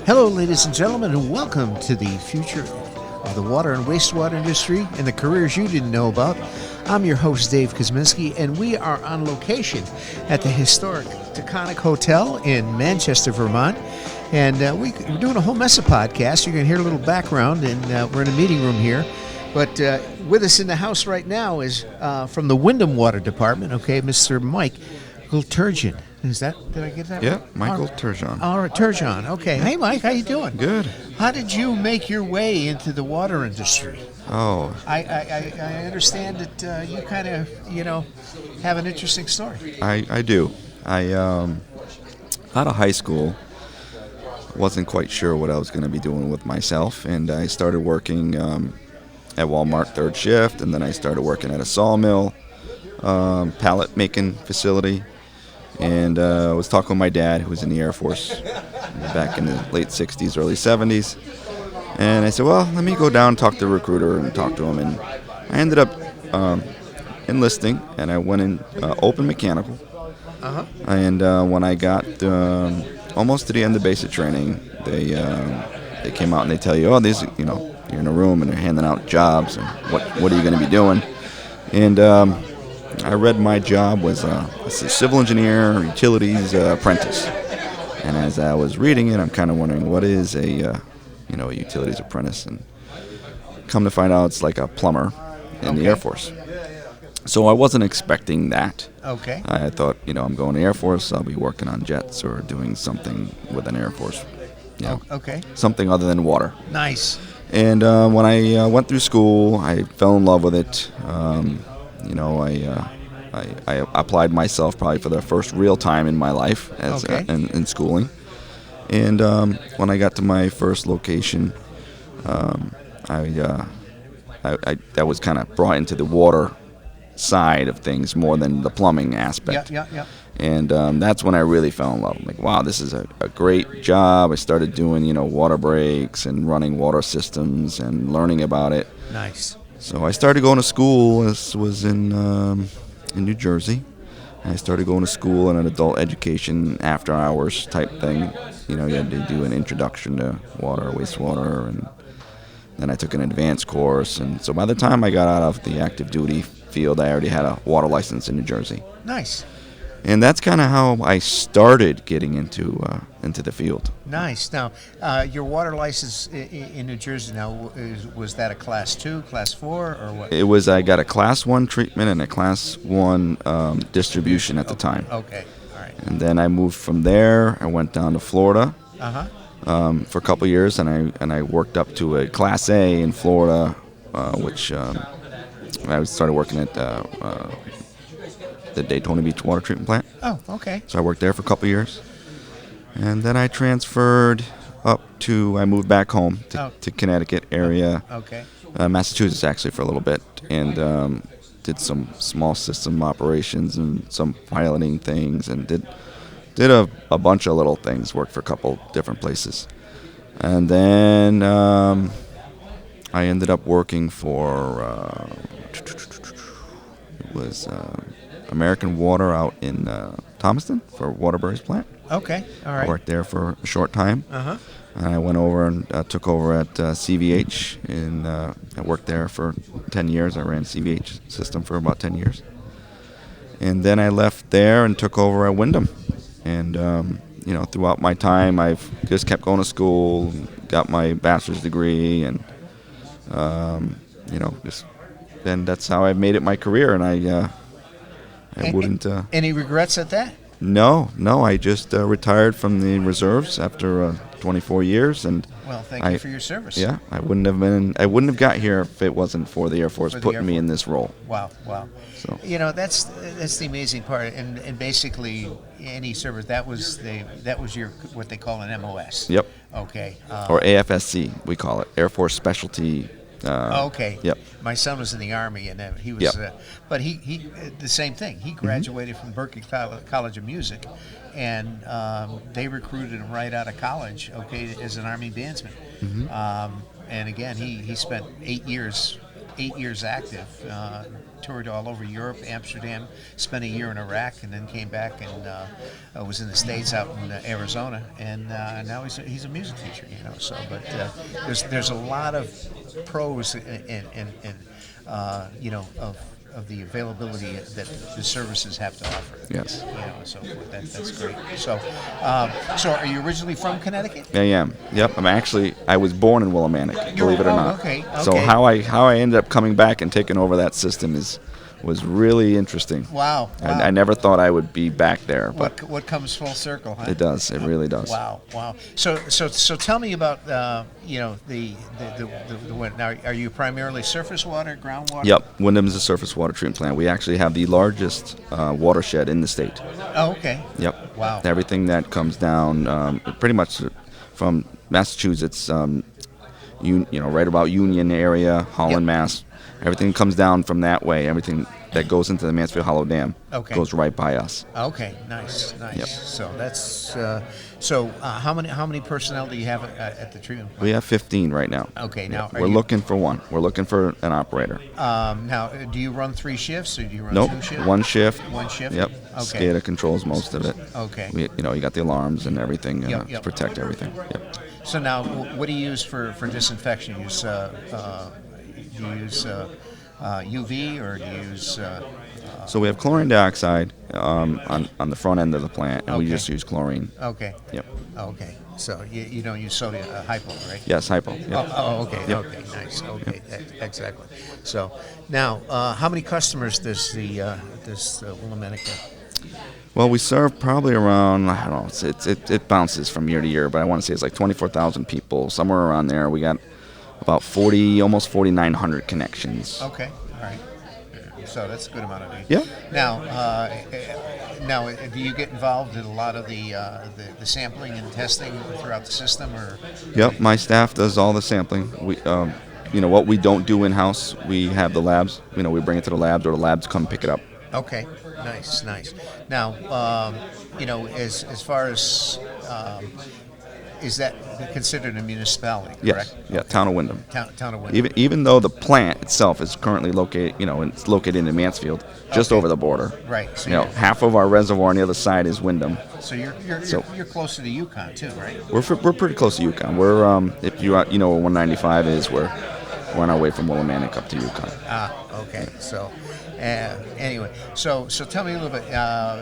Hello, ladies and gentlemen, and welcome to the future of the water and wastewater industry and the careers you didn't know about. I'm your host, Dave Kosminski, and we are on location at the historic Taconic Hotel in Manchester, Vermont. And we're doing a whole mess of podcasts. You're going to hear a little background, and we're in a meeting room here. But with us in the house right now is from the Windham Water Department, okay, Mr. Michael Turgeon. Did I get that right? Yeah, Michael Turgeon. All right, Turgeon. Okay. Hey, Mike, how you doing? Good. How did you make your way into the water industry? Oh, I understand that you kind of, have an interesting story. I do. Out of high school, wasn't quite sure what I was going to be doing with myself, and I started working at Walmart third shift, and then I started working at a sawmill, pallet making facility. And I was talking with my dad, who was in the Air Force back in the late 60s, early 70s. And I said, well, let me go down and talk to the recruiter and talk to him. And I ended up enlisting, and I went in open mechanical. Uh-huh. And when I got almost to the end of basic training, they came out and they tell you, you're in a room and they're handing out jobs and what are you going to be doing? And I read my job was a civil engineer, utilities apprentice. And as I was reading it, I'm kind of wondering what is a utilities apprentice. And come to find out, it's like a plumber in the Air Force. So I wasn't expecting that. Okay. I thought, I'm going to the Air Force. I'll be working on jets or doing something with an Air Force. Okay. Something other than water. Nice. And when I went through school, I fell in love with it. I applied myself probably for the first real time in my life as in schooling. And when I got to my first location, I was kind of brought into the water side of things more than the plumbing aspect. Yeah. And that's when I really fell in love. I'm like, wow, this is a great job. I started doing, water breaks and running water systems and learning about it. Nice. So I started going to school. This was in New Jersey. I started going to school in an adult education after hours type thing. You had to do an introduction to water, wastewater, and then I took an advanced course. And so by the time I got out of the active duty field, I already had a water license in New Jersey. Nice. And that's kind of how I started getting into the field. Nice. Now, your water license in New Jersey now, was that a Class 2, Class 4, or what? It was, I got a Class 1 treatment and a Class 1 distribution at the time. Okay, all right. And then I moved from there. I went down to Florida for a couple of years, and I worked up to a Class A in Florida, which I started working at the Daytona Beach water treatment plant. Oh, okay. So I worked there for a couple of years. And then I transferred I moved back home to Connecticut area. Okay. Massachusetts, actually, for a little bit. And did some small system operations and some piloting things and did a bunch of little things, worked for a couple different places. And then I ended up working for, it was American Water out in Thomaston for Waterbury's plant. Okay, all right. I worked there for a short time. Uh-huh. And I went over and took over at CVH, and I worked there for 10 years. I ran CVH system for about 10 years. And then I left there and took over at Windham. And, throughout my time, I've just kept going to school, got my bachelor's degree, and, and that's how I made it my career. And I wouldn't... Any regrets at that? No. I just retired from the reserves after 24 years, and well, thank you for your service. Yeah, I wouldn't have got here if it wasn't for the Air Force putting me in this role. Wow. So that's the amazing part, and basically any service that was your what they call an MOS. Yep. Okay. Or AFSC, we call it, Air Force Specialty. Okay. Yep. My son was in the Army, and he was, but he the same thing. He graduated from Berkeley College of Music, and they recruited him right out of college, as an Army bandsman. And again, he spent 8 years active toured all over Europe, Amsterdam, spent a year in Iraq, and then came back and was in the States out in Arizona, and now he's a music teacher. So but there's a lot of pros and of the availability that the services have to offer. Yes. So forth. That's great. So, so are you originally from Connecticut? I am. Yep. I was born in Willimantic, believe it or not. Okay. So how I ended up coming back and taking over that system was really interesting. Wow. I never thought I would be back there. But what comes full circle, huh? It does. It really does. Wow. So tell me about the now. Are you primarily surface water, groundwater? Yep. Windham is a surface water treatment plant. We actually have the largest watershed in the state. Oh, okay. Yep. Wow. Everything that comes down, pretty much from Massachusetts, right about Union area, Holland, Mass. Everything comes down from that way. Everything that goes into the Mansfield Hollow Dam goes right by us. Okay, nice. Yep. So that's how many personnel do you have at the treatment plant? We have 15 right now. Okay, now we're looking for one. We're looking for an operator. Now, do you run 3 shifts or do you run Nope, 2 shifts? one shift. One shift. Yep. Okay. SCADA controls most of it. Okay. You got the alarms and everything Yep. to protect everything. Yep. So now, what do you use for disinfection? Do you use UV or do you use? So we have chlorine dioxide on the front end of the plant, and we Okay. just use chlorine. Okay. Yep. Okay. So you don't use sodium hypo, right? Yes, hypo. Yep. Oh, okay. Yep. Okay. Nice. Okay. Exactly. So now, how many customers does this Willimantic get? Well, we serve probably around, I don't know, it bounces from year to year, but I want to say it's like 24,000 people, somewhere around there. We got about almost 4,900 connections. Okay. All right. So that's a good amount of need. Yeah. Now, do you get involved in a lot of the sampling and testing throughout the system, or? Yep, my staff does all the sampling. We, what we don't do in-house, we have the labs. We bring it to the labs, or the labs come pick it up. Okay, nice. Now, as far as is that considered a municipality? Yes. Correct? Yeah, Town of Windham. Town of Windham. Even though the plant itself is currently located, it's located in Mansfield, just over the border. Right. So half of our reservoir on the other side is Windham. So you're closer to Yukon too, right? We're pretty close to Yukon. We're if you where 195 is, we're on our way from Willimantic up to Yukon. Okay. So anyway, so tell me a little bit.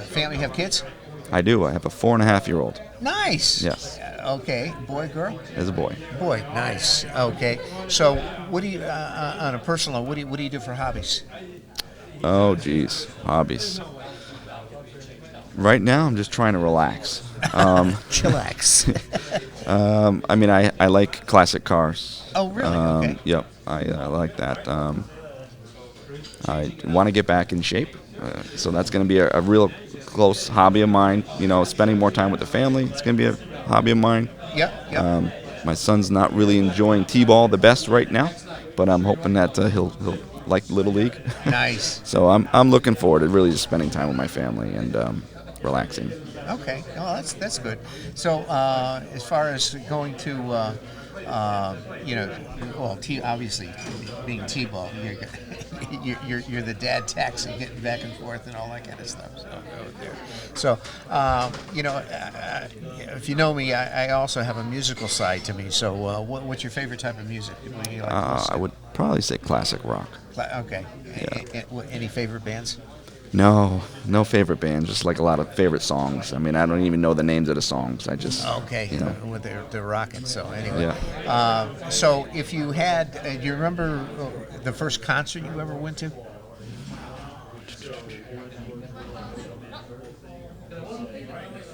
Family have kids? I do. I have a 4.5-year-old. Nice. Yes. Okay. Boy, girl? As a boy. Boy, nice. Okay. So, what do you, on a personal level, what do you do for hobbies? Oh, geez. Hobbies. Right now, I'm just trying to relax. Chillax. I like classic cars. Oh, really? Okay. Yep. I like that. I want to get back in shape. So that's going to be a real close hobby of mine. Spending more time with the family. It's going to be a hobby of mine. Yep. My son's not really enjoying t-ball the best right now, but I'm hoping that he'll like Little League. Nice. So I'm looking forward to really just spending time with my family and relaxing. Okay. Oh, that's good. So, as far as going to, obviously being T-ball, you're the dad taxi, getting back and forth and all that kind of stuff. So, if you know me, I also have a musical side to me. So, what's your favorite type of music? What do you like to listen to? I would probably say classic rock. Okay. Yeah. Any favorite bands? No favorite bands. Just like a lot of favorite songs. I don't even know the names of the songs. I just Well, they're rocking. So anyway, yeah. So if you had, do you remember the first concert you ever went to?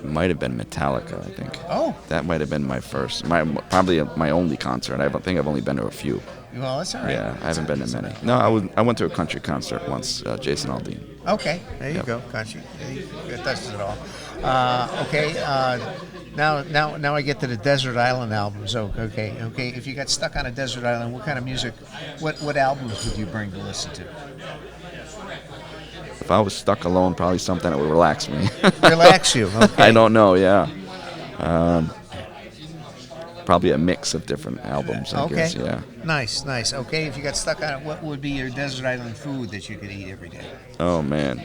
Might have been Metallica, I think. Oh, that might have been my first, probably my only concert. I think I've only been to a few. Well, that's all right. Yeah, I haven't been to many. No, I went to a country concert once. Jason Aldean. Okay, there you go, country. That does it all. Okay, now I get to the Desert Island albums. Okay. If you got stuck on a desert island, what kind of music? What albums would you bring to listen to? If I was stuck alone, probably something that would relax me. Relax you. Okay. I don't know. Yeah. probably a mix of different albums, I guess, yeah. Nice. Okay, if you got stuck on it, what would be your desert island food that you could eat every day? Oh, man.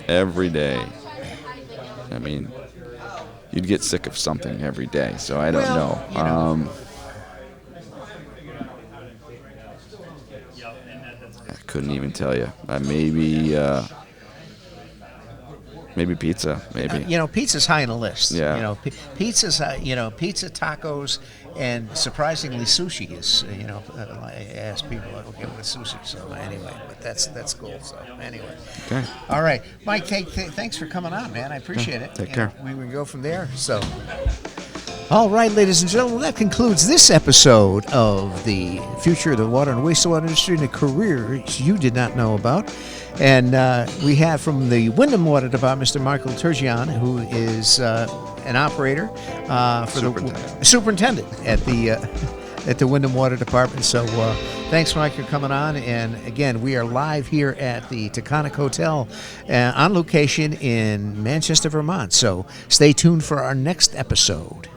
Every day. I mean, you'd get sick of something every day, so I don't know. You know. I couldn't even tell you. Maybe pizza. Maybe. Pizza's high on the list. Yeah. Pizza's pizza, tacos, and surprisingly sushi is. I ask people, okay, what is sushi? So anyway, but that's cool. So anyway. Okay. All right, Mike. Thanks for coming on, man. I appreciate it. Take care. We can go from there. So. All right, ladies and gentlemen, that concludes this episode of the future of the water and wastewater industry and the careers you did not know about. And we have from the Windham Water Department, Mr. Michael Turgeon, who is an operator for the superintendent at the Windham Water Department. So thanks, Mike, for coming on. And again, we are live here at the Taconic Hotel on location in Manchester, Vermont. So stay tuned for our next episode.